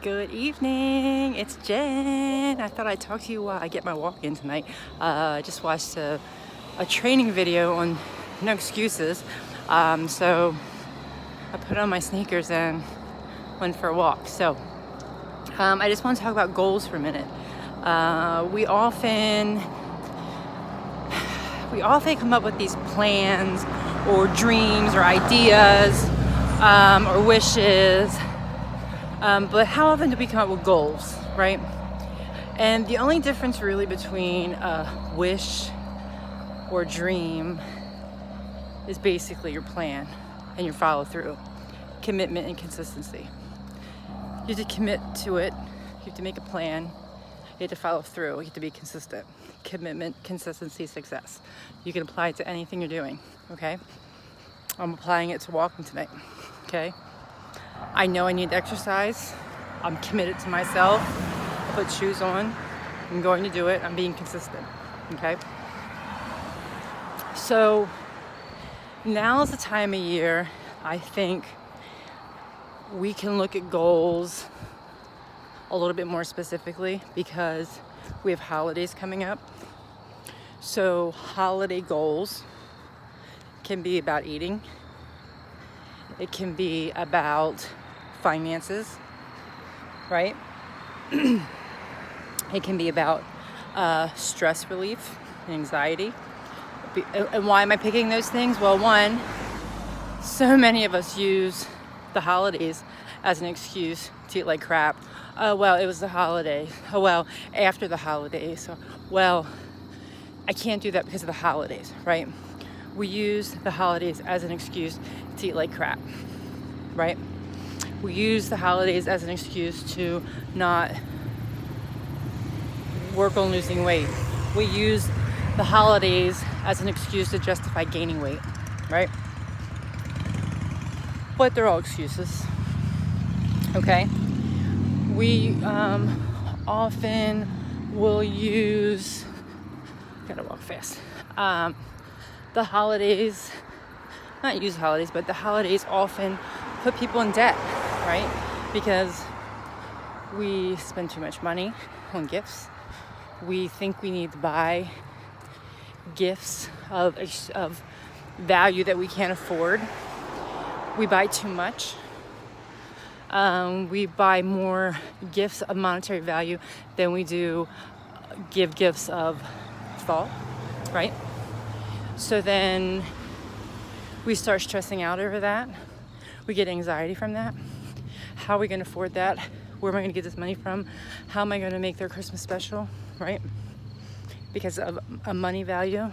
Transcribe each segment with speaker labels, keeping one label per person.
Speaker 1: Good evening, it's Jen. I thought I'd talk to you while I get my walk in tonight. I just watched a training video on no excuses. So I put on my sneakers and went for a walk. So I just want to talk about goals for a minute. We often come up with these plans or dreams or ideas or wishes. But how often do we come up with goals, right? And the only difference really between a wish or dream is basically your plan and your follow through, commitment and consistency. You have to commit to it, you have to make a plan, you have to follow through, you have to be consistent. Commitment, consistency, success. You can apply it to anything you're doing, okay? I'm applying it to walking tonight, okay? I know I need to exercise. I'm committed to myself. I put shoes on. I'm going to do it. I'm being consistent. Okay? So now's the time of year I think we can look at goals a little bit more specifically because we have holidays coming up. So holiday goals can be about eating. It can be about finances, right? It can be about stress relief and anxiety. And why am I picking those things? Well, one, so many of us use the holidays as an excuse to eat like crap. Oh, well, it was the holiday. Oh, well, after the holidays. So, well, I can't do that because of the holidays, right? We use the holidays as an excuse to eat like crap, right? We use the holidays as an excuse to not work on losing weight. We use the holidays as an excuse to justify gaining weight, right? But they're all excuses, okay? We often will use, gotta walk fast, the holidays, not use holidays, but the holidays often put people in debt, right? Because we spend too much money on gifts. We think we need to buy gifts of value that we can't afford. We buy too much. We buy more gifts of monetary value than we do give gifts of thought, right? So then we start stressing out over that. We get anxiety from that. How are we going to afford that? Where am I going to get this money from? How am I going to make their Christmas special, right? Because of a money value.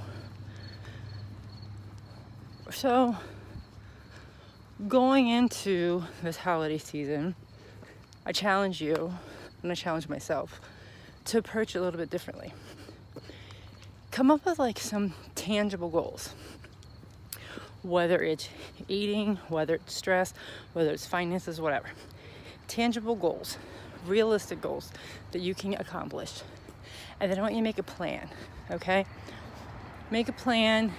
Speaker 1: So going into this holiday season, I challenge you, and I challenge myself, to approach it a little bit differently. Come up with like some tangible goals. Whether it's eating, whether it's stress, whether it's finances, whatever. Tangible goals, realistic goals that you can accomplish. And then I want you to make a plan, okay? Make a plan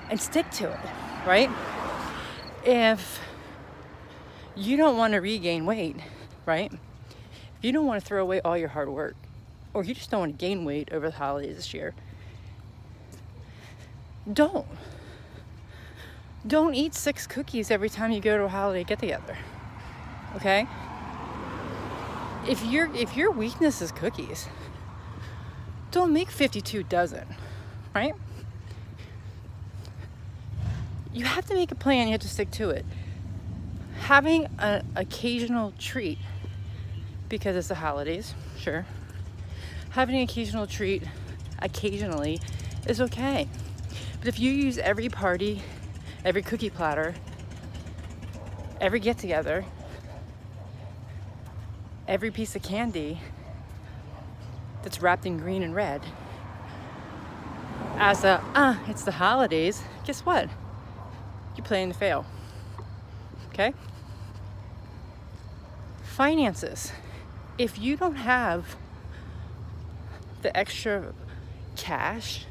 Speaker 1: and stick to it, right? If you don't want to regain weight, right? If you don't want to throw away all your hard work, or you just don't want to gain weight over the holidays this year, don't eat 6 cookies every time you go to a holiday get-together, okay? If your weakness is cookies, don't make 52 dozen, right? You have to make a plan, you have to stick to it. Having an occasional treat, because it's the holidays, sure. Having an occasional treat occasionally is okay. But if you use every party, every cookie platter, every get-together, every piece of candy that's wrapped in green and red as it's the holidays, guess what? You're playing to fail, okay? Finances. If you don't have the extra cash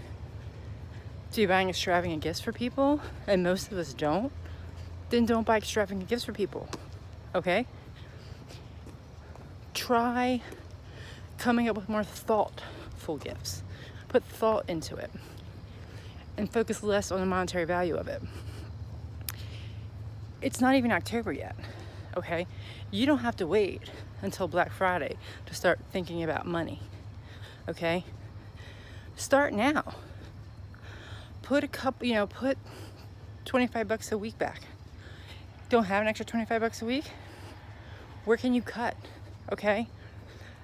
Speaker 1: to be buying extravagant gifts for people, and most of us don't, then don't buy extravagant gifts for people, okay? try coming up with more thoughtful gifts. Put thought into it and focus less on the monetary value of it. It's not even October yet, okay? You don't have to wait until Black Friday to start thinking about money, okay? Start now. Put put 25 bucks a week back. Don't have an extra 25 bucks a week? Where can you cut, okay?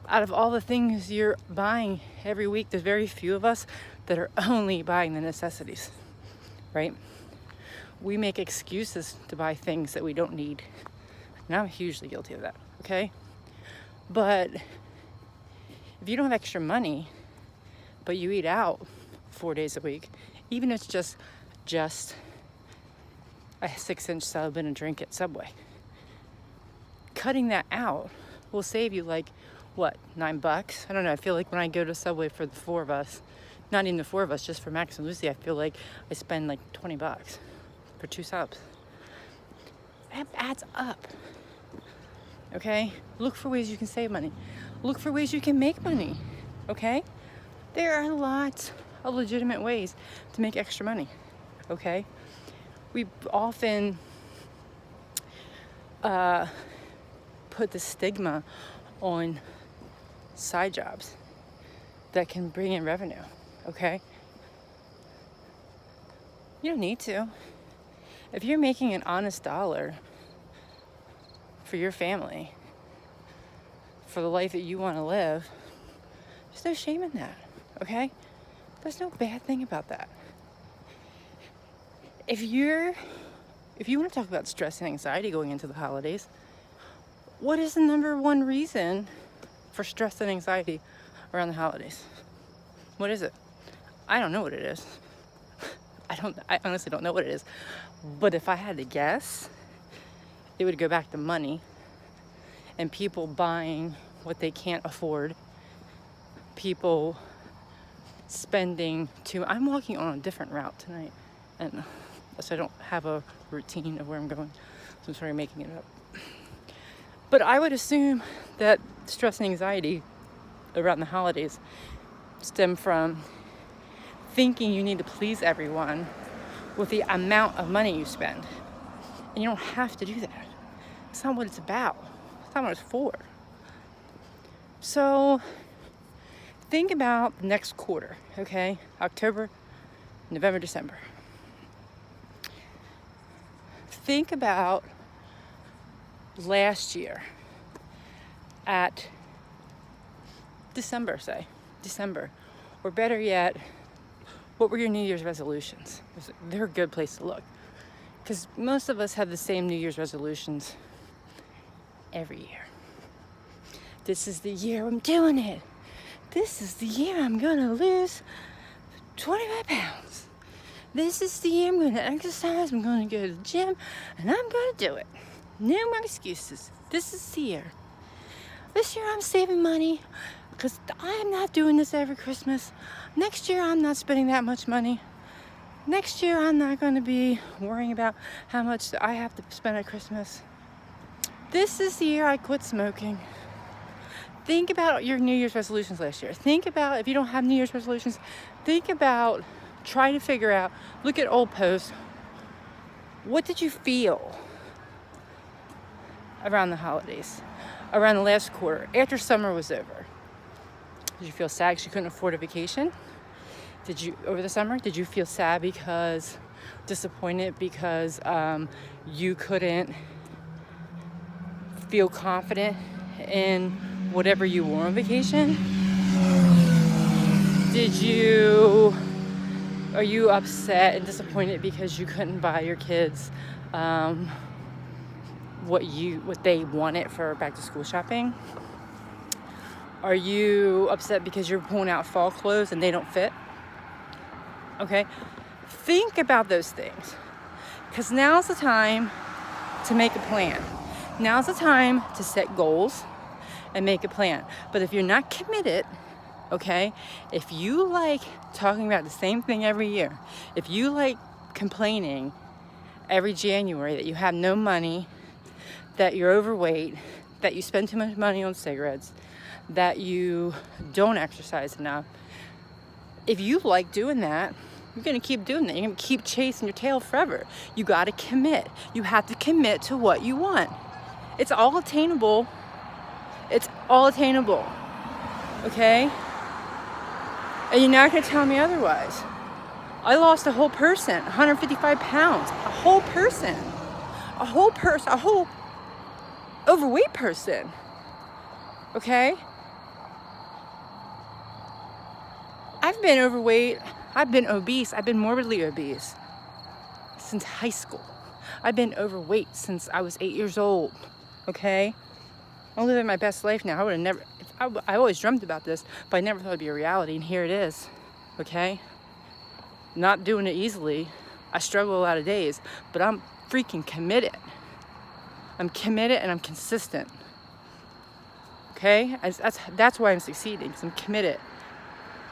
Speaker 1: Out of all the things you're buying every week, there's very few of us that are only buying the necessities, right? We make excuses to buy things that we don't need. And I'm hugely guilty of that, okay? But if you don't have extra money, but you eat out 4 days a week, even if it's just a 6-inch sub and a drink at Subway, cutting that out will save you like, what, $9? I don't know. I feel like when I go to Subway for the 4 of us, not even the 4 of us, just for Max and Lucy, I feel like I spend like $20 for 2 subs. That adds up. Okay? Look for ways you can save money. Look for ways you can make money. Okay? There are lots of legitimate ways to make extra money. Okay? We often put the stigma on side jobs that can bring in revenue. Okay? You don't need to. If you're making an honest dollar for your family, for the life that you want to live, there's no shame in that, okay? There's no bad thing about that. If you want to talk about stress and anxiety going into the holidays, what is the number one reason for stress and anxiety around the holidays? What is it? I don't know what it is. I honestly don't know what it is. But if I had to guess, it would go back to money and people buying what they can't afford. People spending I'm walking on a different route tonight, and so I don't have a routine of where I'm going, so I'm sort of making it up. But I would assume that stress and anxiety around the holidays stem from thinking you need to please everyone with the amount of money you spend. And you don't have to do that. It's not what it's about. It's not what it's for. So think about the next quarter, okay? October, November, December. Think about last year at December, or better yet, what were your New Year's resolutions? They're a good place to look, because most of us have the same New Year's resolutions every year. This is the year I'm doing it. This is the year I'm gonna lose 25 pounds. This is the year I'm gonna exercise, I'm gonna go to the gym, and I'm gonna do it. No more excuses. This is the year. This year I'm saving money because I'm not doing this every Christmas. Next year I'm not spending that much money. Next year I'm not going to be worrying about how much I have to spend at Christmas. This is the year I quit smoking. Think about your New Year's resolutions last year. Think about, if you don't have New Year's resolutions, think about, try to figure out, look at old posts. What did you feel around the holidays, around the last quarter, after summer was over? Did you feel sad because you couldn't afford a vacation? Over the summer, did you feel sad because, disappointed because you couldn't feel confident in whatever you wore on vacation? Are you upset and disappointed because you couldn't buy your kids what they wanted for back to school shopping? Are you upset because you're pulling out fall clothes and they don't fit? Okay, think about those things, because now's the time to make a plan. Now's the time to set goals and make a plan. But if you're not committed, okay, if you like talking about the same thing every year, if you like complaining every January that you have no money, that you're overweight, that you spend too much money on cigarettes, that you don't exercise enough, if you like doing that, you're gonna keep doing that. You're gonna keep chasing your tail forever. You gotta commit. You have to commit to what you want. It's all attainable. It's all attainable. Okay? And you're not gonna tell me otherwise. I lost a whole person, 155 pounds. A whole person. A whole overweight person. Okay? I've been overweight, I've been obese, I've been morbidly obese since high school. I've been overweight since I was 8 years old. Okay? I'm living my best life now. I would have never, I always dreamt about this, but I never thought it'd be a reality, and here it is. Okay? Not doing it easily. I struggle a lot of days, but I'm freaking committed. I'm committed and I'm consistent. Okay? That's why I'm succeeding, because I'm committed.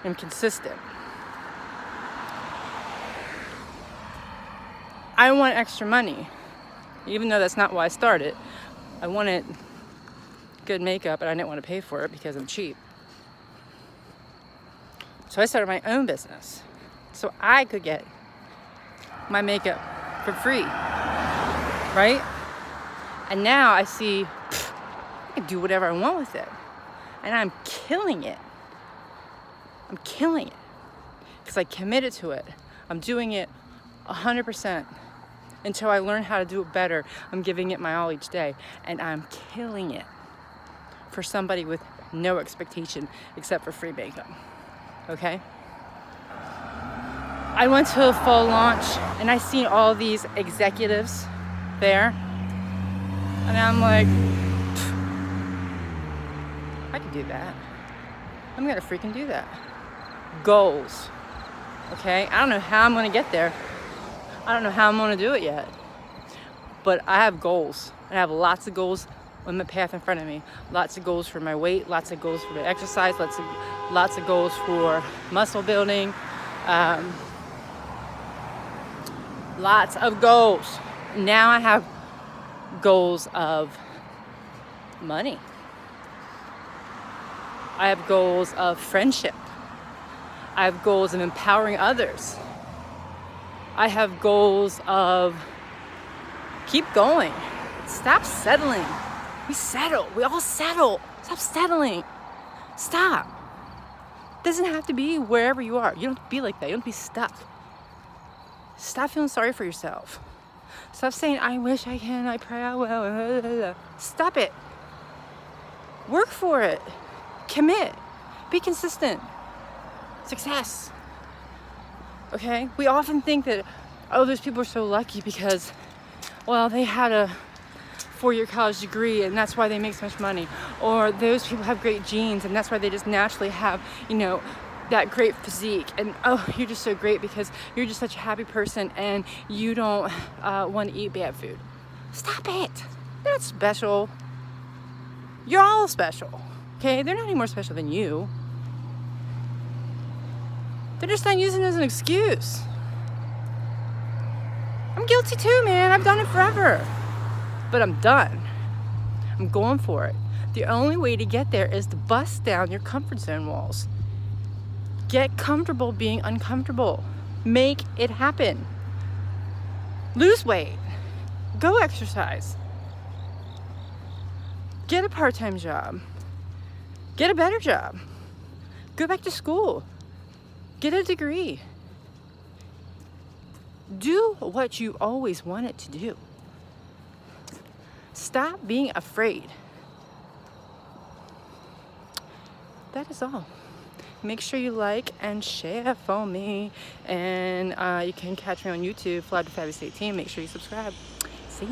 Speaker 1: I'm consistent. I want extra money, even though that's not why I started. I wanted good makeup, and I didn't want to pay for it because I'm cheap. So I started my own business so I could get my makeup for free, right? And now I see I can do whatever I want with it, and I'm killing it. I'm killing it because I committed to it. I'm doing it 100% until I learn how to do it better. I'm giving it my all each day, and I'm killing it for somebody with no expectation except for free makeup. Okay? I went to a fall launch and I seen all these executives there, and I'm like, I can do that. I'm gonna freaking do that. Goals. Okay? I don't know how I'm gonna get there. I don't know how I'm gonna do it yet. But I have goals. I have lots of goals on the path in front of me. Lots of goals for my weight, lots of goals for my exercise, lots of goals for muscle building. Lots of goals. Now I have goals of money. I have goals of friendship. I have goals of empowering others. I have goals of keep going. Stop settling. We settle. We all settle. Stop settling. Stop. It doesn't have to be wherever you are. You don't have to be like that. You don't have to be stuck. Stop feeling sorry for yourself. Stop saying, I wish I can, I pray I will. Stop it. Work for it. Commit. Be consistent. Success. Okay? We often think that, oh, those people are so lucky because, well, they had a 4-year college degree and that's why they make so much money. Or those people have great genes and that's why they just naturally have, that great physique. And oh, you're just so great because you're just such a happy person and you don't want to eat bad food. Stop it. They're not special. You're all special. Okay? They're not any more special than you. They're just not using it as an excuse. I'm guilty too, man. I've done it forever. But I'm done. I'm going for it. The only way to get there is to bust down your comfort zone walls. Get comfortable being uncomfortable. Make it happen. Lose weight. Go exercise. Get a part-time job. Get a better job. Go back to school. Get a degree. Do what you always wanted to do. Stop being afraid. That is all. Make sure you like and share for me. And you can catch me on YouTube, Fly to Fabulous 18. Make sure you subscribe. See ya.